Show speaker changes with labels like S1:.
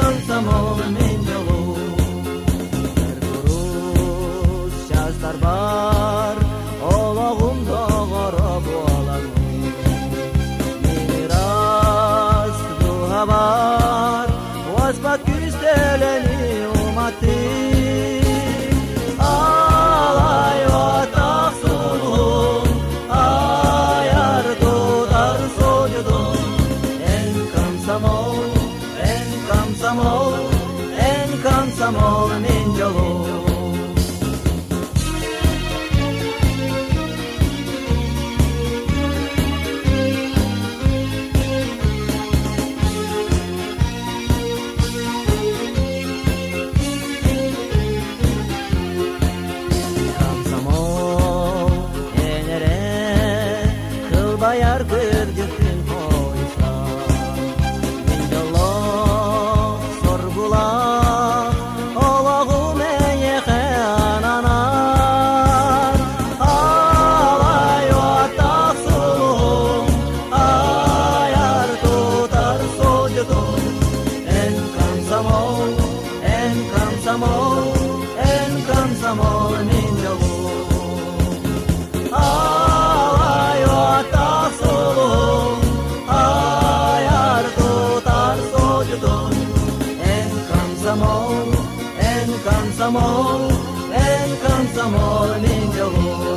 S1: komsomol menjolu. Terkurus şaşlar var, olağımda qarab olanım. Miras duha var, vazbat güzdeleni umati. Alay vatak sulhum, ayar tutar sojudum. En komsomol menjolu. Komsomol enere kılbayar kırgıtın hoysan. Menjolu sorgula olağım eyeke ananar. Alay vatak sulhum, ayar tutar sojudum. En komsomol menjolu. Alay vatak sulhum, ayar tutar sojudum. En komsomol menjolu.